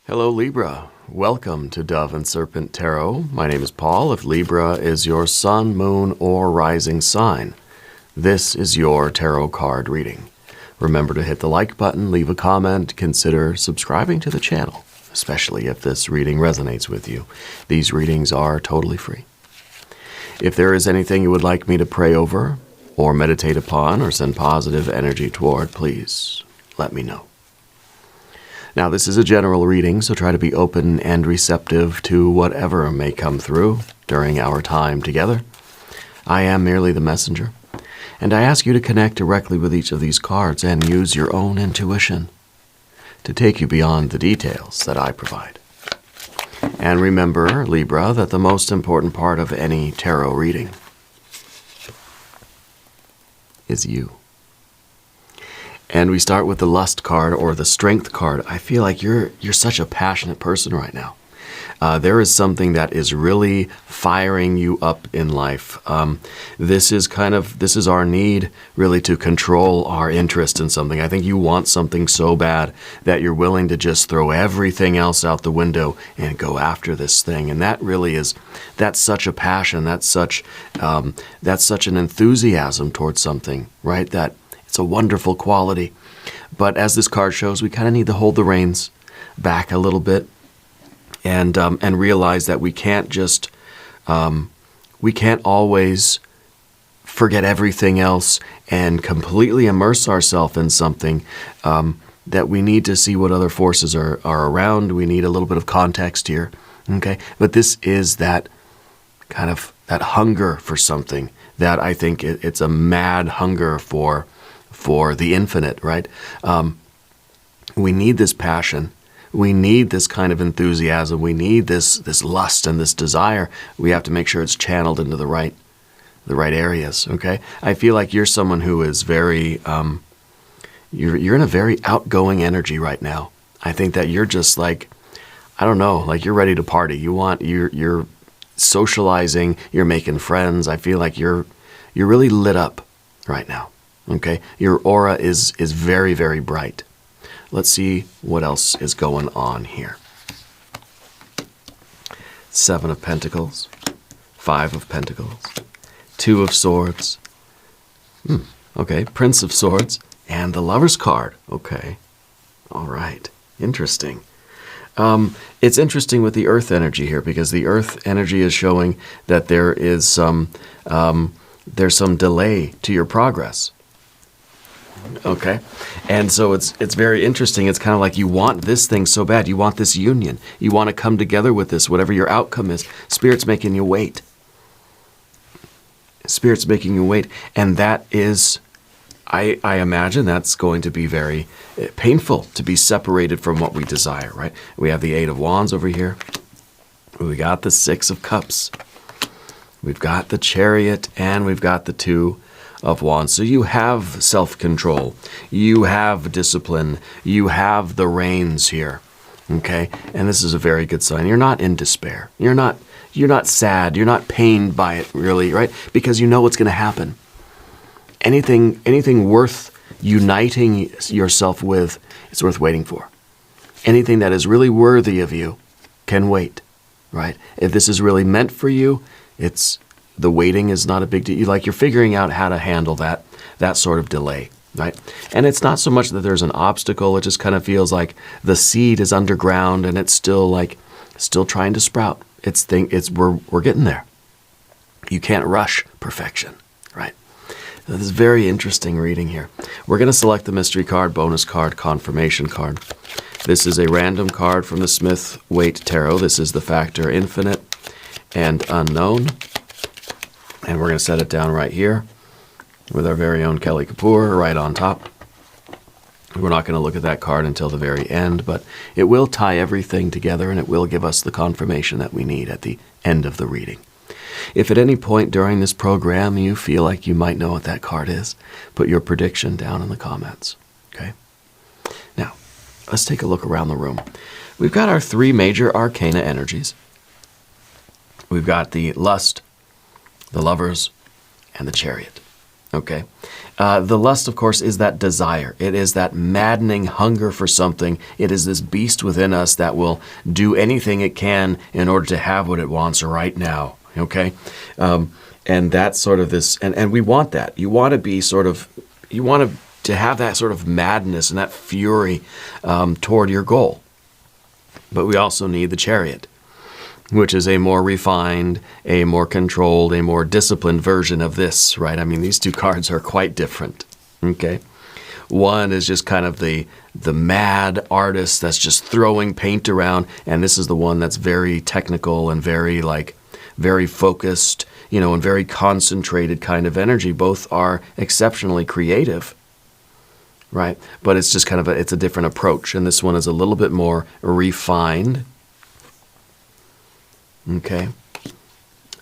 Hello Libra, welcome to Dove and Serpent Tarot. My name is Paul. If Libra is your sun, moon, or rising sign, this is your tarot card reading. Remember to hit the like button, leave a comment, consider subscribing to the channel, especially if this reading resonates with you. These readings are totally free. If there is anything you would like me to pray over, or meditate upon, or send positive energy toward, please let me know. Now, this is a general reading, so try to be open and receptive to whatever may come through during our time together. I am merely the messenger, and I ask you to connect directly with each of these cards and use your own intuition to take you beyond the details that I provide. And remember, Libra, that the most important part of any tarot reading is you. And we start with the lust card or the strength card. I feel like you're such a passionate person right now. There is something that is really firing you up in life. This is our need really to control our interest in something. I think you want something so bad that you're willing to just throw everything else out the window and go after this thing. And that's such a passion. That's such an enthusiasm towards something, right? That it's a wonderful quality. But as this card shows, we kind of need to hold the reins back a little bit and realize that we can't always forget everything else and completely immerse ourselves in something, that we need to see what other forces are around. We need a little bit of context here, okay? But this is that kind of that hunger for something that I think it's a mad hunger for the infinite, right? We need this passion. We need this kind of enthusiasm. We need this lust and this desire. We have to make sure it's channeled into the right areas, okay? I feel like you're someone who is very, you're in a very outgoing energy right now. I think that you're just like, I don't know, like you're ready to party. You're socializing, you're making friends. I feel like you're really lit up right now. Okay, your aura is very, very bright. Let's see what else is going on here. 7 of Pentacles, 5 of Pentacles, 2 of Swords. Okay, Prince of Swords, and the Lover's card. Okay, all right, interesting. It's interesting with the Earth energy here because the Earth energy is showing that there is there's some delay to your progress. Okay, and so it's very interesting. It's kind of like you want this thing so bad. You want this union. You want to come together with this, whatever your outcome is. Spirit's making you wait. Spirit's making you wait. And that is, I imagine that's going to be very painful to be separated from what we desire, right? We have the 8 of Wands over here. We got the 6 of Cups. We've got the Chariot, and we've got the 2 of Wands. So you have self-control, you have discipline, you have the reins here, okay? And this is a very good sign. You're not in despair. You're not sad. You're not pained by it, really, right? Because you know what's going to happen. Anything worth uniting yourself with, it's worth waiting for. Anything that is really worthy of you can wait, right? If this is really meant for you, the waiting is not a big deal. Like you're figuring out how to handle that sort of delay, right? And it's not so much that there's an obstacle. It just kind of feels like the seed is underground and it's still trying to sprout. We're getting there. You can't rush perfection, right? So this is very interesting reading here. We're going to select the mystery card, bonus card, confirmation card. This is a random card from the Smith-Waite Tarot. This is the factor infinite and unknown. And we're going to set it down right here with our very own Kelly Kapoor right on top. We're not going to look at that card until the very end, but it will tie everything together and it will give us the confirmation that we need at the end of the reading. If at any point during this program you feel like you might know what that card is, put your prediction down in the comments, okay? Now, let's take a look around the room. We've got our 3 major arcana energies. We've got the Lust, the Lovers, and the Chariot. Okay? The lust, of course, is that desire. It is that maddening hunger for something. It is this beast within us that will do anything it can in order to have what it wants right now. Okay? And that's sort of this, and we want that. You want to be sort of, you want to have that sort of madness and that fury toward your goal. But we also need the Chariot, which is a more refined, a more controlled, a more disciplined version of this, right? I mean, these two cards are quite different, okay? One is just kind of the mad artist that's just throwing paint around, and this is the one that's very technical and very focused, and very concentrated kind of energy. Both are exceptionally creative, right? But it's just kind of it's a different approach, and this one is a little bit more refined. Okay.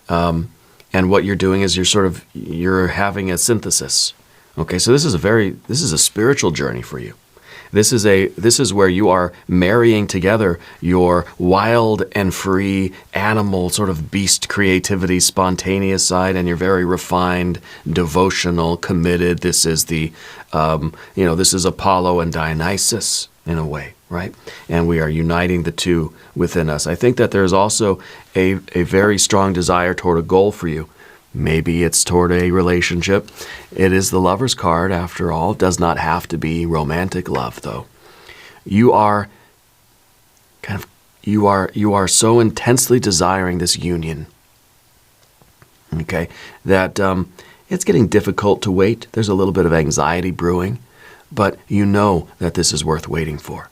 And what you're doing is you're having a synthesis. Okay, so this is a spiritual journey for you. This is where you are marrying together your wild and free animal sort of beast creativity, spontaneous side, and your very refined, devotional, committed. This is this is Apollo and Dionysus in a way, right? And we are uniting the two within us. I think that there's also a very strong desire toward a goal for you. Maybe it's toward a relationship. It is the Lover's card, after all. It does not have to be romantic love, though. You are so intensely desiring this union, okay, that it's getting difficult to wait. There's a little bit of anxiety brewing, but you know that this is worth waiting for.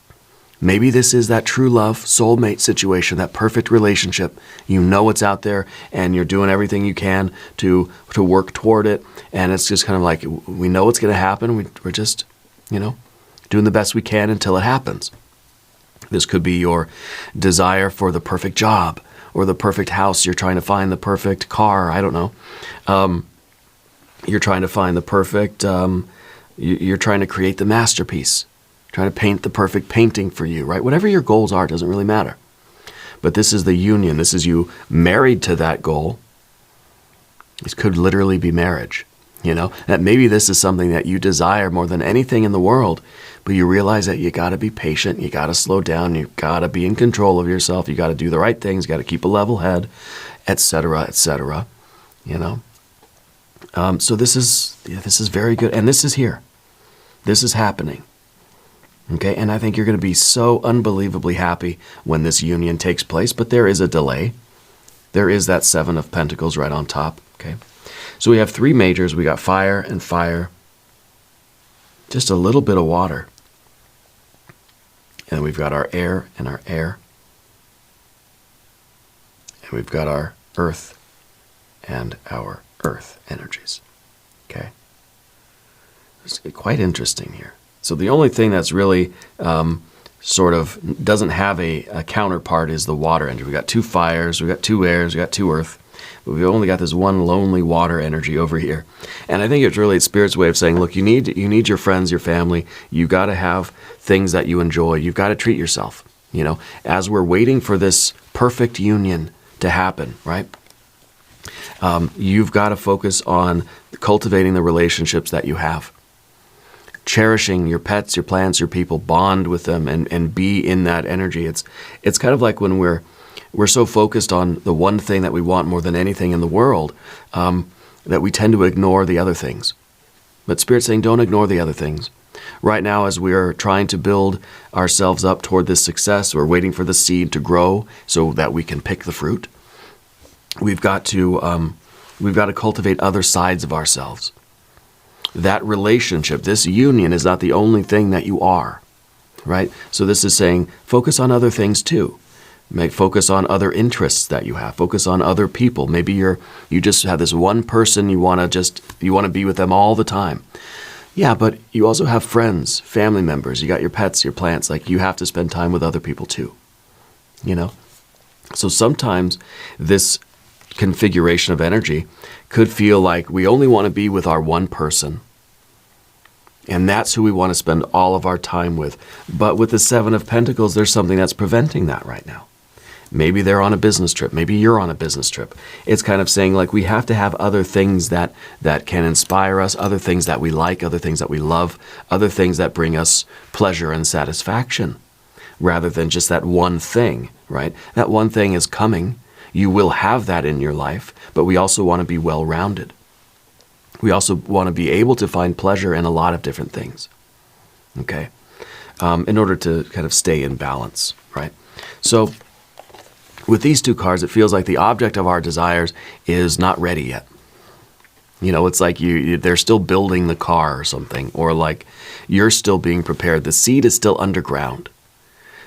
Maybe this is that true love, soulmate situation, that perfect relationship. You know it's out there, and you're doing everything you can to work toward it. And it's just kind of like, we know it's going to happen. We're just, doing the best we can until it happens. This could be your desire for the perfect job or the perfect house. You're trying to find the perfect car. I don't know. You're trying to find the perfect, you're trying to create the masterpiece. Trying to paint the perfect painting for you, right? Whatever your goals are, doesn't really matter. But this is the union. This is you married to that goal. This could literally be marriage, That maybe this is something that you desire more than anything in the world, but you realize that you got to be patient, you got to slow down, you got to be in control of yourself, you got to do the right things, you got to keep a level head, etc., etc., So this is very good, and this is here. This is happening. Okay, and I think you're going to be so unbelievably happy when this union takes place, but there is a delay. There is that Seven of Pentacles right on top, okay? So we have three majors. We got fire and fire, just a little bit of water. And we've got our air and our air. And we've got our earth and our earth energies, okay? It's quite interesting here. So the only thing that's really sort of doesn't have a counterpart is the water energy. We got two fires, we got two airs, we got two earth, but we've only got this one lonely water energy over here. And I think it's really Spirit's way of saying, look, you need your friends, your family. You got to have things that you enjoy. You've got to treat yourself. As we're waiting for this perfect union to happen, right? You've got to focus on cultivating the relationships that you have. Cherishing your pets, your plants, your people, bond with them and be in that energy. It's kind of like when we're so focused on the one thing that we want more than anything in the world that we tend to ignore the other things. But Spirit's saying don't ignore the other things. Right now, as we are trying to build ourselves up toward this success, we're waiting for the seed to grow so that we can pick the fruit. We've got to cultivate other sides of ourselves. That relationship, this union is not the only thing that you are, right? So this is saying focus on other things too. Focus on other interests that you have. Focus on other people. Maybe you just have this one person you want to be with them all the time. Yeah, but you also have friends, family members. You got your pets, your plants. Like you have to spend time with other people too. So sometimes this configuration of energy could feel like we only want to be with our one person. And that's who we want to spend all of our time with. But with the Seven of Pentacles, there's something that's preventing that right now. Maybe they're on a business trip. Maybe you're on a business trip. It's kind of saying like we have to have other things that can inspire us, other things that we like, other things that we love, other things that bring us pleasure and satisfaction, rather than just that one thing, right? That one thing is coming. You will have that in your life, but we also want to be well-rounded. We also want to be able to find pleasure in a lot of different things, okay? In order to kind of stay in balance, right? So with these two cards, it feels like the object of our desires is not ready yet. You know, it's like they're still building the car or something, or like you're still being prepared. The seed is still underground,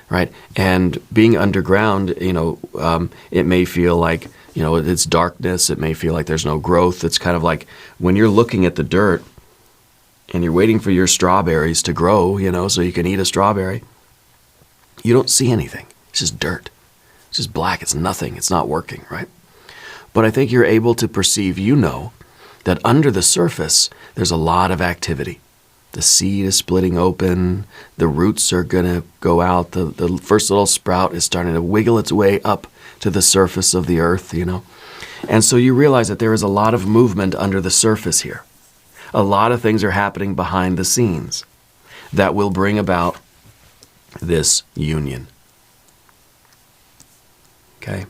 right? And being underground, you know, it may feel like, you know, it's darkness. It may feel like there's no growth. It's kind of like when you're looking at the dirt and you're waiting for your strawberries to grow, you know, so you can eat a strawberry, you don't see anything. It's just dirt. It's just black. It's nothing. It's not working, right? But I think you're able to perceive, you know, that under the surface, there's a lot of activity. The seed is splitting open. The roots are going to go out. The first little sprout is starting to wiggle its way up to the surface of the earth, you know. And so you realize that there is a lot of movement under the surface here. A lot of things are happening behind the scenes that will bring about this union. Okay.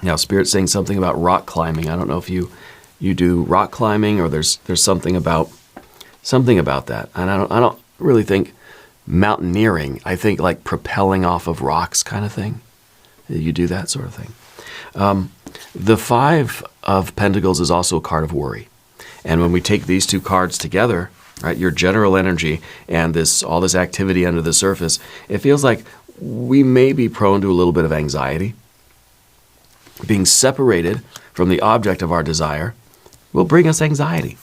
Now, Spirit's saying something about rock climbing. I don't know if you do rock climbing, or there's something about that. And I don't really think mountaineering. I think like propelling off of rocks kind of thing. You do that sort of thing. The Five of Pentacles is also a card of worry. And when we take these two cards together, right, your general energy and all this activity under the surface, it feels like we may be prone to a little bit of anxiety. Being separated from the object of our desire will bring us anxiety.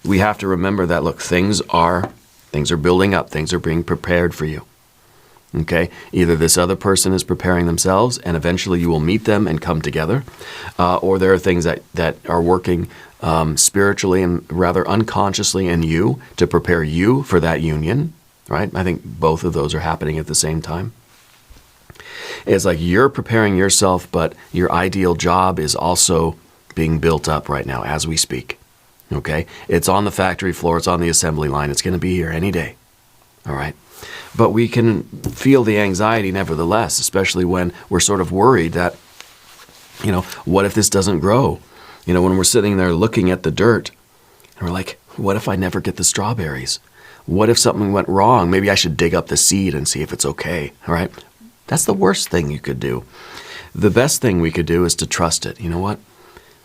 We have to remember that, look, things are building up. Things are being prepared for you. Okay? Either this other person is preparing themselves and eventually you will meet them and come together, or there are things that are working spiritually and rather unconsciously in you to prepare you for that union, right? I think both of those are happening at the same time. It's like you're preparing yourself, but your ideal job is also being built up right now as we speak. Okay? It's on the factory floor. It's on the assembly line. It's going to be here any day. All right? But we can feel the anxiety nevertheless, especially when we're sort of worried that, you know, what if this doesn't grow? You know, when we're sitting there looking at the dirt, and we're like, what if I never get the strawberries? What if something went wrong? Maybe I should dig up the seed and see if it's okay. All right? That's the worst thing you could do. The best thing we could do is to trust it. You know what?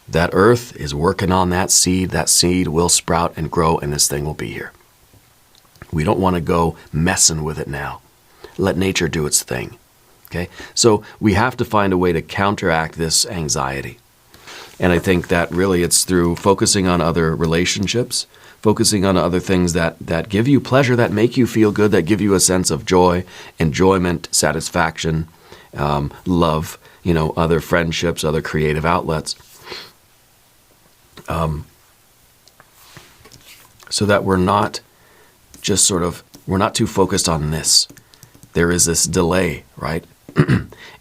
That earth is working on that seed. That seed will sprout and grow, and this thing will be here. We don't want to go messing with it now. Let nature do its thing. Okay? So we have to find a way to counteract this anxiety. And I think that really it's through focusing on other relationships, focusing on other things that give you pleasure, that make you feel good, that give you a sense of joy, enjoyment, satisfaction, love, you know, other friendships, other creative outlets. So that we're not just we're not too focused on this. There is this delay, right?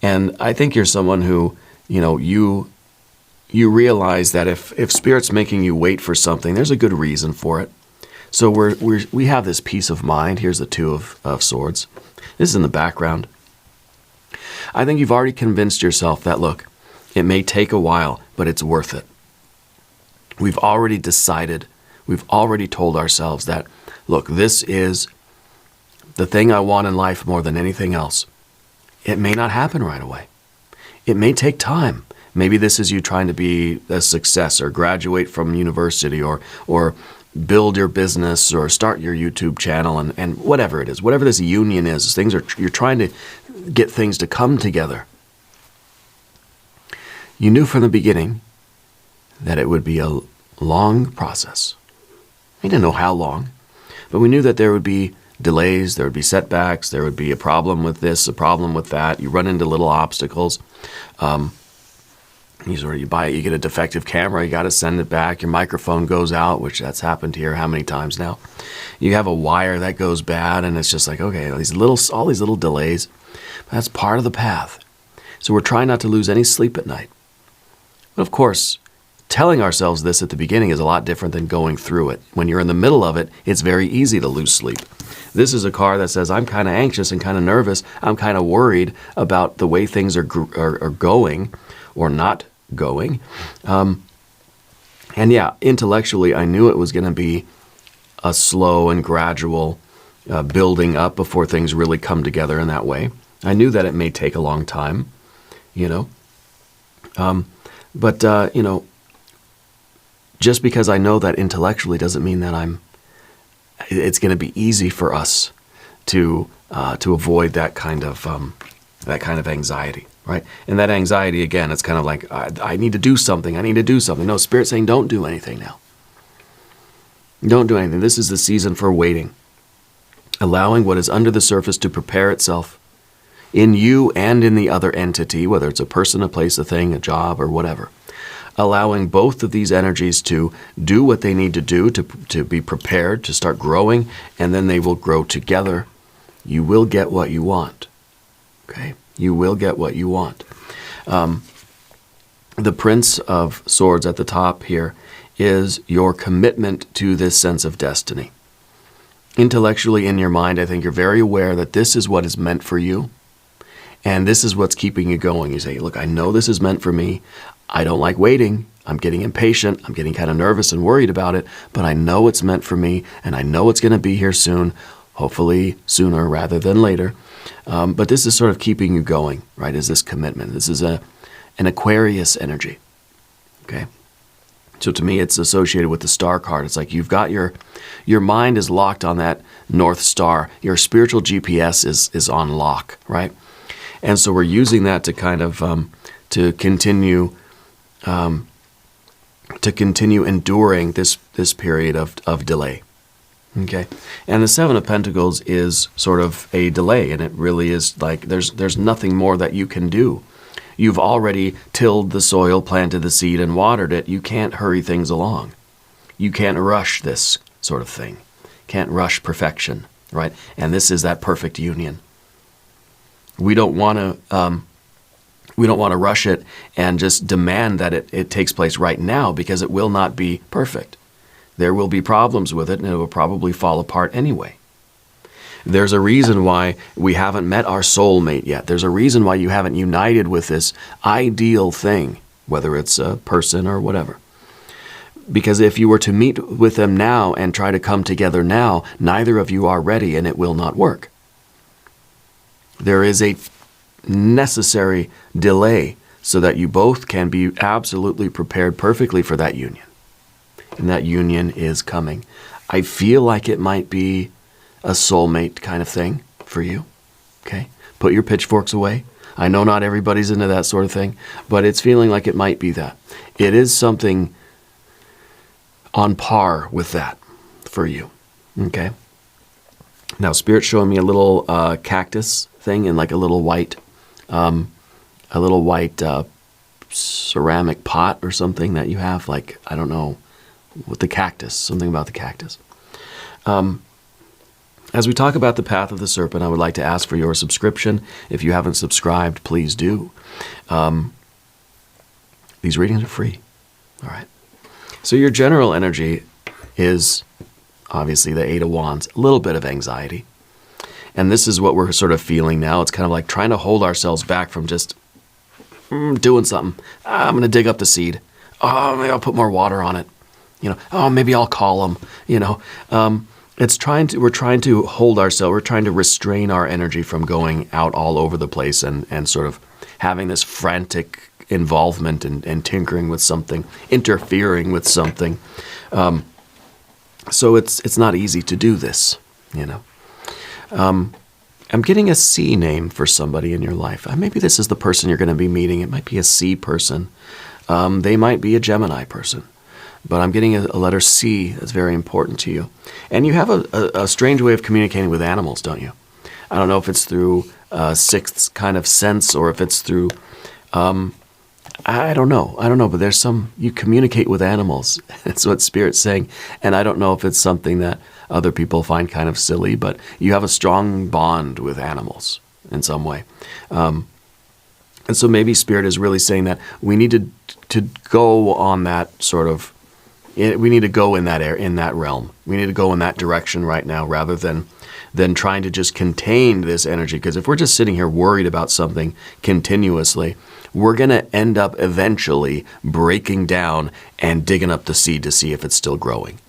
And I think you're someone who, you know, you realize that if Spirit's making you wait for something, there's a good reason for it. So we have this peace of mind. Here's the Two of Swords. This is in the background. I think you've already convinced yourself that, look, it may take a while, but it's worth it. We've already decided, we've already told ourselves that, look, this is the thing I want in life more than anything else. It may not happen right away. It may take time. Maybe this is you trying to be a success or graduate from university or build your business or start your YouTube channel and whatever it is, whatever this union is, you're trying to get things to come together. You knew from the beginning that it would be a long process. We didn't know how long, but we knew that there would be delays, there would be setbacks, there would be a problem with this, a problem with that. You run into little obstacles. You get a defective camera, you got to send it back. Your microphone goes out, which that's happened here how many times now. You have a wire that goes bad, and it's just like, okay, all these little delays. But that's part of the path. So we're trying not to lose any sleep at night. But of course, telling ourselves this at the beginning is a lot different than going through it. When you're in the middle of it, it's very easy to lose sleep. This is a card that says, I'm kind of anxious and kind of nervous. I'm kind of worried about the way things are going or not going. And yeah, intellectually, I knew it was going to be a slow and gradual building up before things really come together in that way. I knew that it may take a long time, you know. But just because I know that intellectually doesn't mean that it's going to be easy for us to avoid that kind of anxiety, right? And that anxiety, again, it's kind of like, I need to do something. I need to do something. No, Spirit's saying, don't do anything now. Don't do anything. This is the season for waiting, allowing what is under the surface to prepare itself in you and in the other entity, whether it's a person, a place, a thing, a job, or whatever. Allowing both of these energies to do what they need to do to be prepared, to start growing, and then they will grow together. You will get what you want. Okay? You will get what you want. The Prince of Swords at the top here is your commitment to this sense of destiny. Intellectually in your mind, I think you're very aware that this is what is meant for you. And this is what's keeping you going. You say, look, I know this is meant for me. I don't like waiting. I'm getting impatient. I'm getting kind of nervous and worried about it. But I know it's meant for me. And I know it's going to be here soon. Hopefully sooner rather than later. But this is sort of keeping you going, right? Is this commitment. This is an Aquarius energy. Okay? So to me, it's associated with the star card. It's like you've got your mind is locked on that North Star. Your spiritual GPS is on lock, right? And so we're using that to kind of to continue enduring this period of delay. Okay, and the Seven of Pentacles is sort of a delay, and it really is like there's nothing more that you can do. You've already tilled the soil, planted the seed, and watered it. You can't hurry things along. You can't rush this sort of thing. Can't rush perfection, right? And this is that perfect union. We don't want to rush it and just demand that it takes place right now, because it will not be perfect. There will be problems with it, and it will probably fall apart anyway. There's a reason why we haven't met our soulmate yet. There's a reason why you haven't united with this ideal thing, whether it's a person or whatever. Because if you were to meet with them now and try to come together now, neither of you are ready, and it will not work. There is a necessary delay so that you both can be absolutely prepared perfectly for that union. And that union is coming. I feel like it might be a soulmate kind of thing for you. Okay? Put your pitchforks away. I know not everybody's into that sort of thing, but it's feeling like it might be that. It is something on par with that for you. Okay? Now, Spirit's showing me a little cactus thing in like a little white ceramic pot or something that you have, like, I don't know, with the cactus, something about the cactus. As we talk about the path of the serpent, I would like to ask for your subscription. If you haven't subscribed, please do. These readings are free. All right. So your general energy is obviously the Eight of Wands, a little bit of anxiety. And this is what we're sort of feeling now. It's kind of like trying to hold ourselves back from just doing something. I'm going to dig up the seed. Oh, maybe I'll put more water on it. Oh, maybe I'll call them. We're trying to hold ourselves. We're trying to restrain our energy from going out all over the place and sort of having this frantic involvement and tinkering with something, interfering with something. So it's not easy to do this, I'm getting a C name for somebody in your life. Maybe this is the person you're going to be meeting. It might be a C person. They might be a Gemini person. But I'm getting a letter C that's very important to you. And you have a strange way of communicating with animals, don't you? I don't know if it's through sixth kind of sense or if it's through... I don't know, but you communicate with animals. That's what Spirit's saying. And I don't know if it's something that other people find kind of silly, but you have a strong bond with animals in some way. And so maybe Spirit is really saying that we need to go on that sort of, we need to go in that realm. We need to go in that direction right now rather than trying to just contain this energy. Because if we're just sitting here worried about something continuously, we're going to end up eventually breaking down and digging up the seed to see if it's still growing.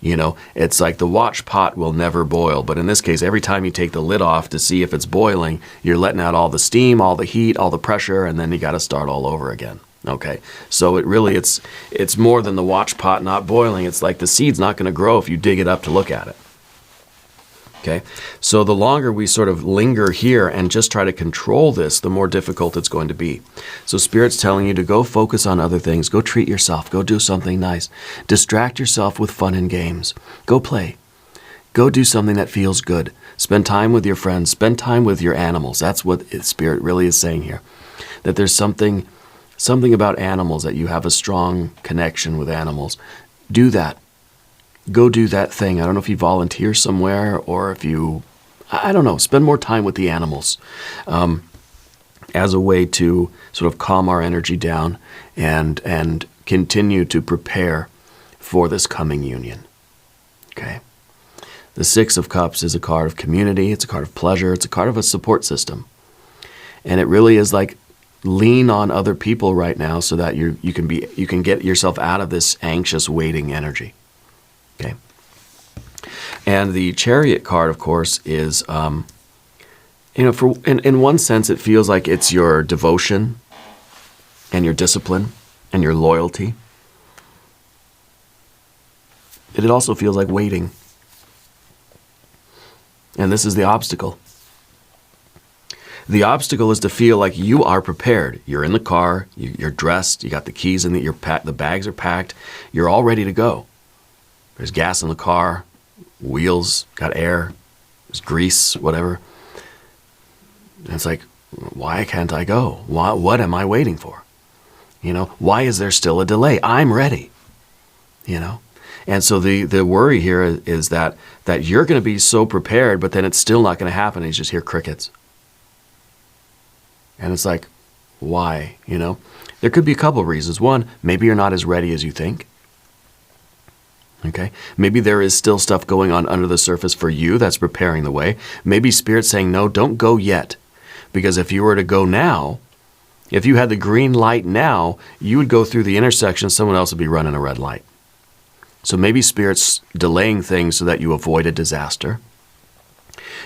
You know, it's like the watch pot will never boil. But in this case, every time you take the lid off to see if it's boiling, you're letting out all the steam, all the heat, all the pressure, and then you got to start all over again. Okay, so it's more than the watch pot not boiling. It's like the seed's not going to grow if you dig it up to look at it. Okay, so the longer we sort of linger here and just try to control this, the more difficult it's going to be. So Spirit's telling you to go focus on other things. Go treat yourself. Go do something nice. Distract yourself with fun and games. Go play. Go do something that feels good. Spend time with your friends. Spend time with your animals. That's what Spirit really is saying here. That there's something about animals, that you have a strong connection with animals. Do that. Go do that thing. I don't know if you volunteer somewhere or if you, I don't know, spend more time with the animals as a way to sort of calm our energy down and continue to prepare for this coming union. Okay. The Six of Cups is a card of community. It's a card of pleasure. It's a card of a support system. And it really is like lean on other people right now so that you can get yourself out of this anxious waiting energy. Okay. And the Chariot card, of course, is, in one sense, it feels like it's your devotion and your discipline and your loyalty. It also feels like waiting. And this is the obstacle. The obstacle is to feel like you are prepared. You're in the car, you're dressed, you got the keys in the bags are packed, you're all ready to go. There's gas in the car, wheels, got air, there's grease, whatever. And it's like, why can't I go? What am I waiting for? You know, why is there still a delay? I'm ready. You know? And so the worry here is that you're going to be so prepared, but then it's still not going to happen. And you just hear crickets. And it's like, why? You know? There could be a couple of reasons. One, maybe you're not as ready as you think. Okay, maybe there is still stuff going on under the surface for you that's preparing the way. Maybe Spirit's saying, no, don't go yet. Because if you were to go now, if you had the green light now, you would go through the intersection, someone else would be running a red light. So maybe Spirit's delaying things so that you avoid a disaster.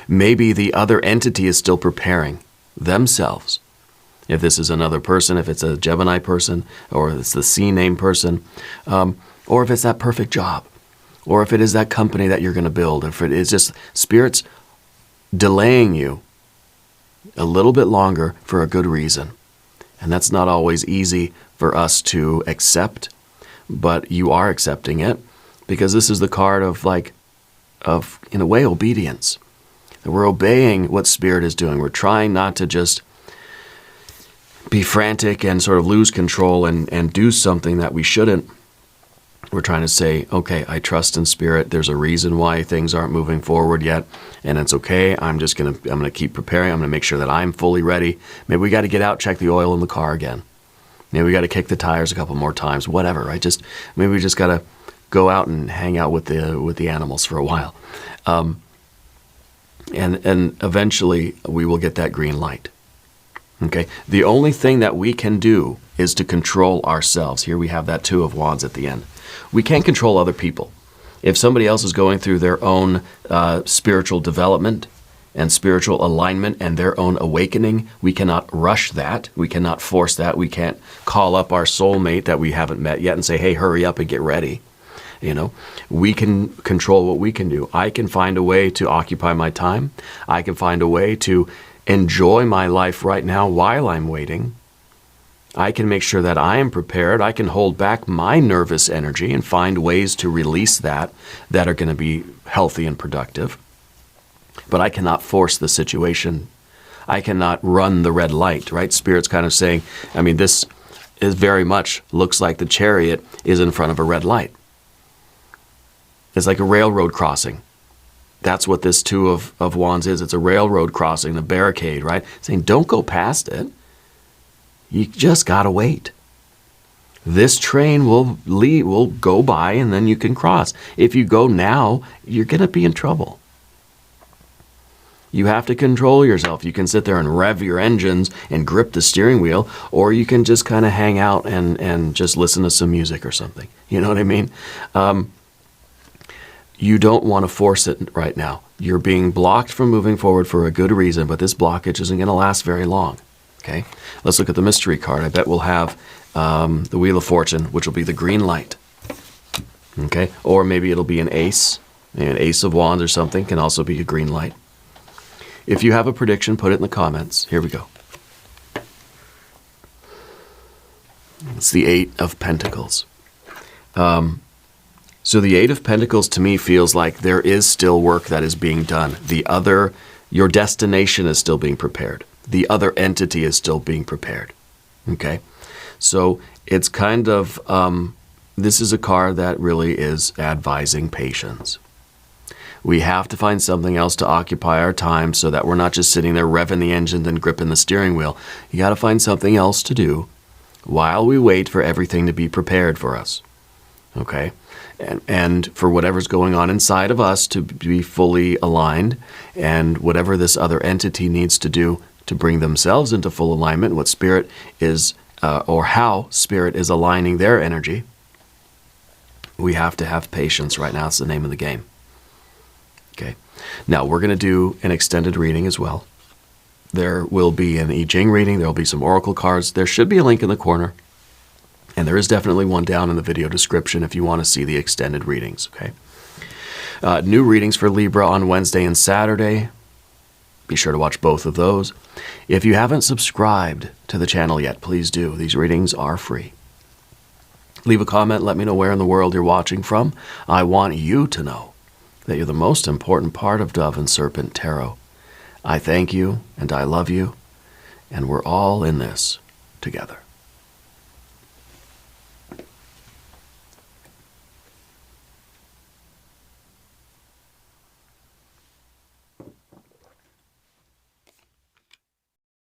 Maybe the other entity is still preparing themselves. If this is another person, if it's a Gemini person, or it's the C name person, or if it's that perfect job, or if it is that company that you're going to build, if it is just Spirit's delaying you a little bit longer for a good reason. And that's not always easy for us to accept, but you are accepting it because this is the card of in a way, obedience. That we're obeying what Spirit is doing. We're trying not to just be frantic and sort of lose control and do something that we shouldn't. We're trying to say, okay, I trust in Spirit. There's a reason why things aren't moving forward yet, and it's okay. I'm gonna keep preparing. I'm gonna make sure that I'm fully ready. Maybe we got to get out, check the oil in the car again. Maybe we got to kick the tires a couple more times. Whatever, right? Maybe we just got to go out and hang out with the animals for a while, and eventually we will get that green light. Okay. The only thing that we can do is to control ourselves. Here we have that Two of Wands at the end. We can't control other people. If somebody else is going through their own spiritual development and spiritual alignment and their own awakening, we cannot rush that. We cannot force that. We can't call up our soulmate that we haven't met yet and say, hey, hurry up and get ready. You know, we can control what we can do. I can find a way to occupy my time. I can find a way to enjoy my life right now while I'm waiting. I can make sure that I am prepared. I can hold back my nervous energy and find ways to release that are going to be healthy and productive. But I cannot force the situation. I cannot run the red light, right? Spirit's kind of saying, I mean, this is very much looks like the Chariot is in front of a red light. It's like a railroad crossing. That's what this Two of Wands is. It's a railroad crossing, the barricade, right? Saying, don't go past it. You just got to wait. This train will go by and then you can cross. If you go now, you're going to be in trouble. You have to control yourself. You can sit there and rev your engines and grip the steering wheel, or you can just kind of hang out and just listen to some music or something. You know what I mean? You don't want to force it right now. You're being blocked from moving forward for a good reason, but this blockage isn't going to last very long. Okay? Let's look at the mystery card. I bet we'll have the Wheel of Fortune, which will be the green light. Okay? Or maybe it'll be an ace. An ace of wands or something can also be a green light. If you have a prediction, put it in the comments. Here we go. It's the Eight of Pentacles. So the Eight of Pentacles to me feels like there is still work that is being done. Your destination is still being prepared. The other entity is still being prepared. Okay? So it's kind of, this is a card that really is advising patience. We have to find something else to occupy our time so that we're not just sitting there revving the engine and gripping the steering wheel. You got to find something else to do while we wait for everything to be prepared for us. Okay? And for whatever's going on inside of us to be fully aligned, and whatever this other entity needs to do to bring themselves into full alignment, what Spirit is, or how Spirit is aligning their energy, we have to have patience right now. It's the name of the game. Okay. Now, we're going to do an extended reading as well. There will be an I Ching reading. There will be some oracle cards. There should be a link in the corner. And there is definitely one down in the video description if you want to see the extended readings. Okay. New readings for Libra on Wednesday and Saturday. Be sure to watch both of those. If you haven't subscribed to the channel yet, please do. These readings are free. Leave a comment. Let me know where in the world you're watching from. I want you to know that you're the most important part of Dove and Serpent Tarot. I thank you and I love you, and we're all in this together.